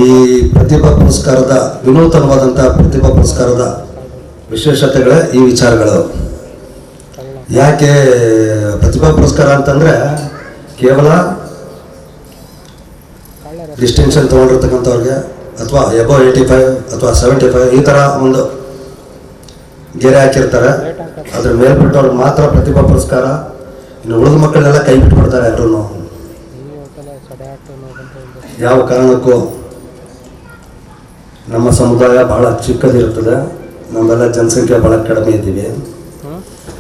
ಈ ಪ್ರತಿಭಾ ಪುರಸ್ಕಾರದ ವಿನೂತನವಾದಂತಹ ಪ್ರತಿಭಾ ಪುರಸ್ಕಾರದ ವಿಶೇಷತೆಗಳೇ ಈ ವಿಚಾರಗಳು. ಯಾಕೆ ಪ್ರತಿಭಾ ಪುರಸ್ಕಾರ ಅಂತಂದ್ರೆ ಕೇವಲ ಡಿಸ್ಟಿಂಕ್ಷನ್ ತಗೊಂಡಿರ್ತಕ್ಕಂಥವ್ರಿಗೆ ಅಥವಾ ಎಬೋ 85 ಅಥವಾ 75 ಈ ಥರ ಒಂದು ಗೆರೆ ಹಾಕಿರ್ತಾರೆ. ಅದ್ರ ಮೇಲ್ಪಟ್ಟವ್ರಿಗೆ ಮಾತ್ರ ಪ್ರತಿಭಾ ಪುರಸ್ಕಾರ. ಇನ್ನು ಉಳಿದ ಮಕ್ಕಳನ್ನೆಲ್ಲ ಕೈ ಬಿಟ್ಬಿಡ್ತಾರೆ ಎಲ್ಲರೂ. ಯಾವ ಕಾರಣಕ್ಕೂ ನಮ್ಮ ಸಮುದಾಯ ಬಹಳ ಚಿಕ್ಕದಿರುತ್ತದೆ. ನಮ್ಮೆಲ್ಲ ಜನಸಂಖ್ಯೆ ಬಹಳ ಕಡಿಮೆ ಇದ್ದೀವಿ.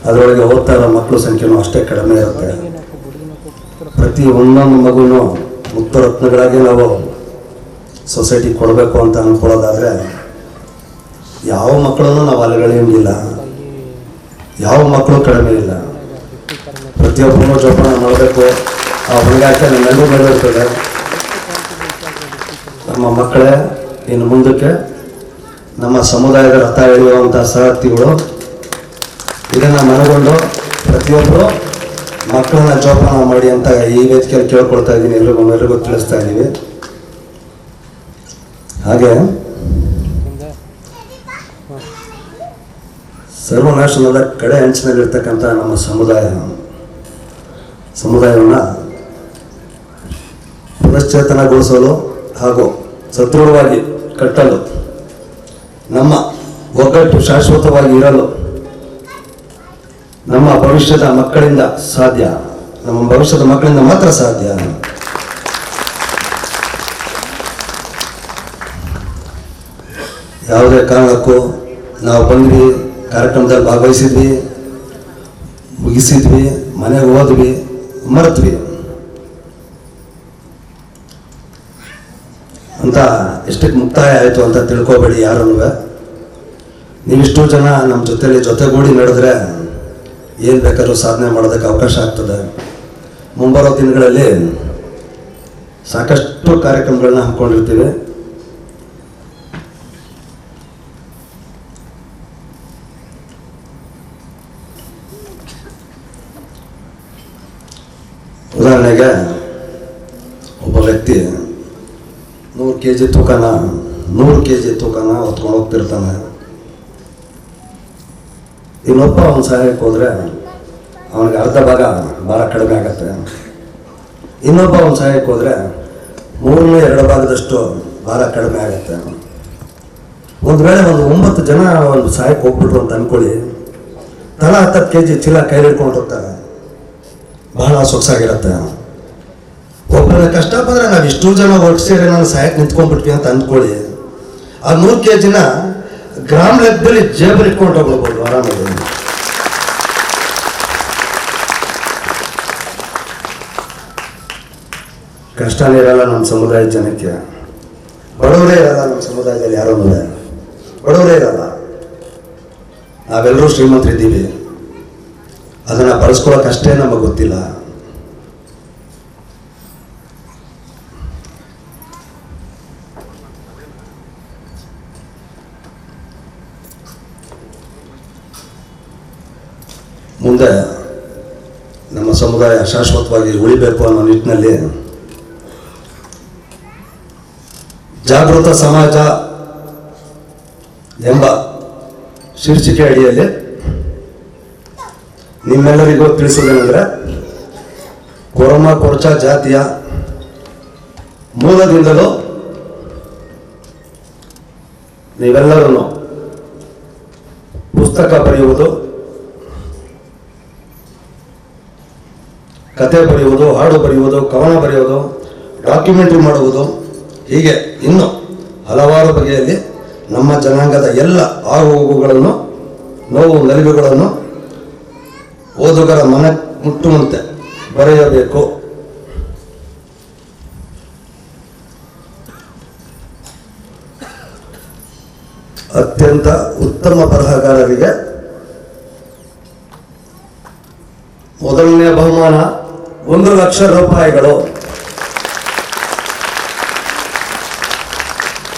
ಅದರೊಳಗೆ ಓದ್ತಾ ಇರೋ ಮಕ್ಕಳ ಸಂಖ್ಯೆನೂ ಅಷ್ಟೇ ಕಡಿಮೆ ಇರುತ್ತೆ. ಪ್ರತಿ ಒಂದೊಂದು ಮಗುನು ಮುಕ್ತರತ್ನಗಳಾಗಿ ನಾವು ಸೊಸೈಟಿ ಕೊಡಬೇಕು ಅಂತ ಅಂದ್ಕೊಳ್ಳೋದಾದರೆ ಯಾವ ಮಕ್ಕಳನ್ನು ನಾವು ಅಲೆಗಳೆಯಂಗಿಲ್ಲ, ಯಾವ ಮಕ್ಕಳು ಕಡಿಮೆ ಇಲ್ಲ. ಪ್ರತಿಯೊಬ್ಬರೂ ಜೋಪಾನ ಮಾಡಬೇಕು. ಆ ಹೊಣೆಗಾರಿಕೆ ನಮ್ಮೆಲ್ಲರೂ ಮೇಲೆ ಇರ್ತದೆ. ನಮ್ಮ ಮಕ್ಕಳೇ ಇನ್ನು ಮುಂದಕ್ಕೆ ನಮ್ಮ ಸಮುದಾಯದ ರಥ ಎಳೆಯುವಂಥ ಸಾರಥಿಗಳು. ಇದನ್ನು ಮನಗೊಂಡು ಪ್ರತಿಯೊಬ್ಬರು ಮಕ್ಕಳನ್ನ ಜೋಪಾನ ಮಾಡಿ ಅಂತ ಈ ವೇದಿಕೆಯಲ್ಲಿ ಕೇಳ್ಕೊಳ್ತಾ ಇದ್ದೀನಿ. ಎಲ್ಲರಿಗೂ ತಿಳಿಸ್ತಾ ಇದ್ದೀವಿ. ಹಾಗೆ ಸರ್ವನಾಶನದ ಕಡೆ ಅಂಚಿನಲ್ಲಿರ್ತಕ್ಕಂಥ ನಮ್ಮ ಸಮುದಾಯವನ್ನು ಪುನಶ್ಚೇತನಗೊಳಿಸಲು ಹಾಗೂ ಸದೃಢವಾಗಿ ಕಟ್ಟಲು, ನಮ್ಮ ಒಗ್ಗಟ್ಟು ಶಾಶ್ವತವಾಗಿ ಇರಲು ನಮ್ಮ ಭವಿಷ್ಯದ ಮಕ್ಕಳಿಂದ ಸಾಧ್ಯ. ನಮ್ಮ ಭವಿಷ್ಯದ ಮಕ್ಕಳಿಂದ ಮಾತ್ರ ಸಾಧ್ಯ. ಯಾವುದೇ ಕಾರಣಕ್ಕೂ ನಾವು ಬಂದ್ವಿ, ಕಾರ್ಯಕ್ರಮದಲ್ಲಿ ಭಾಗವಹಿಸಿದ್ವಿ, ಮುಗಿಸಿದ್ವಿ, ಮನೆಗೆ ಹೋದ್ವಿ, ಮರೆತ್ವಿ ಅಂತ ಎಷ್ಟಕ್ಕೆ ಮುಕ್ತಾಯ ಆಯಿತು ಅಂತ ತಿಳ್ಕೊಬೇಡಿ ಯಾರನ್ನು. ನೀವಿಷ್ಟು ಜನ ನಮ್ಮ ಜೊತೆಗೂಡಿ ನಡೆದ್ರೆ ಏನು ಬೇಕಾದ್ರೂ ಸಾಧನೆ ಮಾಡೋದಕ್ಕೆ ಅವಕಾಶ ಆಗ್ತದೆ. ಮುಂಬರೋ ದಿನಗಳಲ್ಲಿ ಸಾಕಷ್ಟು ಕಾರ್ಯಕ್ರಮಗಳನ್ನ ಹಮ್ಮಿಕೊಂಡಿರ್ತೀವಿ. ಉದಾಹರಣೆಗೆ ಒಬ್ಬ ವ್ಯಕ್ತಿ 100 kg ತೂಕನ ಹೊತ್ಕೊಂಡು ಹೋಗ್ತಿರ್ತಾನೆ. ಇನ್ನೊಬ್ಬ ಅವನ ಸಹಾಯಕ್ಕೆ ಹೋದರೆ ಅವನಿಗೆ ಅರ್ಧ ಭಾರ ಕಡಿಮೆ ಆಗತ್ತೆ. ಇನ್ನೊಬ್ಬ ಅವನ ಸಹಾಯಕ್ಕೆ ಹೋದರೆ 2 ಭಾಗದಷ್ಟು ಭಾರ ಕಡಿಮೆ ಆಗುತ್ತೆ. ಒಂದು ವೇಳೆ 9 ಜನ ಒಂದು ಸಹಾಯಕ್ಕೆ ಹೋಗ್ಬಿಟ್ರು ಅಂತ ಅಂದ್ಕೊಳ್ಳಿ, ತಲಾ 10 kg ಚೀಲ ಕೈಲಿ ಹಿಡ್ಕೊಂಡು ಹೋಗ್ತಾರೆ. ಬಹಳ ಸೊಗಸಾಗಿರುತ್ತೆ. ಒಬ್ಬರನ್ನ ಕಷ್ಟ ಬಂದರೆ ನಾವು ಇಷ್ಟು ಜನ ಒಟ್ಟು ಸೇರಿ ನಾನು ಸಹಾಯಕ್ಕೆ ನಿಂತ್ಕೊಂಡ್ಬಿಟ್ವಿ ಅಂತ ಅಂದ್ಕೊಳ್ಳಿ, ಆ 100 kg ಗ್ರಾಮ್ ಲೆಕ್ಕದಲ್ಲಿ ಜೇಬಲ್ಲಿ ಇಟ್ಕೊಂಡು ಹೋಗ್ಬೋದು ಆರಾಮಾಗಿ. ಕಷ್ಟನೇ ಇರಲ್ಲ ನಮ್ಮ ಸಮುದಾಯದ ಜನಕ್ಕೆ. ಬಡವರೇ ಇರಲ್ಲ ನಮ್ಮ ಸಮುದಾಯದಲ್ಲಿ. ಯಾರೋ ಬಡವರೇ ಇರಲ್ಲ. ನಾವೆಲ್ಲರೂ ಶ್ರೀಮಂತರಿದ್ದೀವಿ. ಅದನ್ನು ಬಳಸ್ಕೊಳ್ಳೋಕಷ್ಟೇ ನಮಗೆ ಗೊತ್ತಿಲ್ಲ. ಮುಂದೆ ನಮ್ಮ ಸಮುದಾಯ ಶಾಶ್ವತವಾಗಿ ಉಳಿಬೇಕು ಅನ್ನೋ ನಿಟ್ಟಿನಲ್ಲಿ ಜಾಗೃತ ಸಮಾಜ ಎಂಬ ಶೀರ್ಷಿಕೆ ಅಡಿಯಲ್ಲಿ ನಿಮ್ಮೆಲ್ಲರಿಗೂ ತಿಳಿಸೋದೇನೆಂದರೆ, ಕೊರಚ ಜಾತಿಯ ಮೂಲದಿಂದಲೂ ನೀವೆಲ್ಲರೂ ಪುಸ್ತಕ ಬರೆಯುವುದು, ಕತೆ ಬರೆಯುವುದು, ಹಾಡು ಬರೆಯುವುದು, ಕವನ ಬರೆಯುವುದು, ಡಾಕ್ಯುಮೆಂಟ್ರಿ ಮಾಡುವುದು, ಹೀಗೆ ಇನ್ನು ಹಲವಾರು ಬಗೆಯಲ್ಲಿ ನಮ್ಮ ಜನಾಂಗದ ಎಲ್ಲ ಆಗುಹೋಗುಗಳನ್ನು, ನೋವು ನಲಿವುಗಳನ್ನು ಓದುಗರ ಮನ ಮುಟ್ಟುವಂತೆ ಬರೆಯಬೇಕು. ಅತ್ಯಂತ ಉತ್ತಮ ಬರಹಗಾರರಿಗೆ ಮೊದಲನೇ ಬಹುಮಾನ 1 ಲಕ್ಷ ರೂಪಾಯಿಗಳು.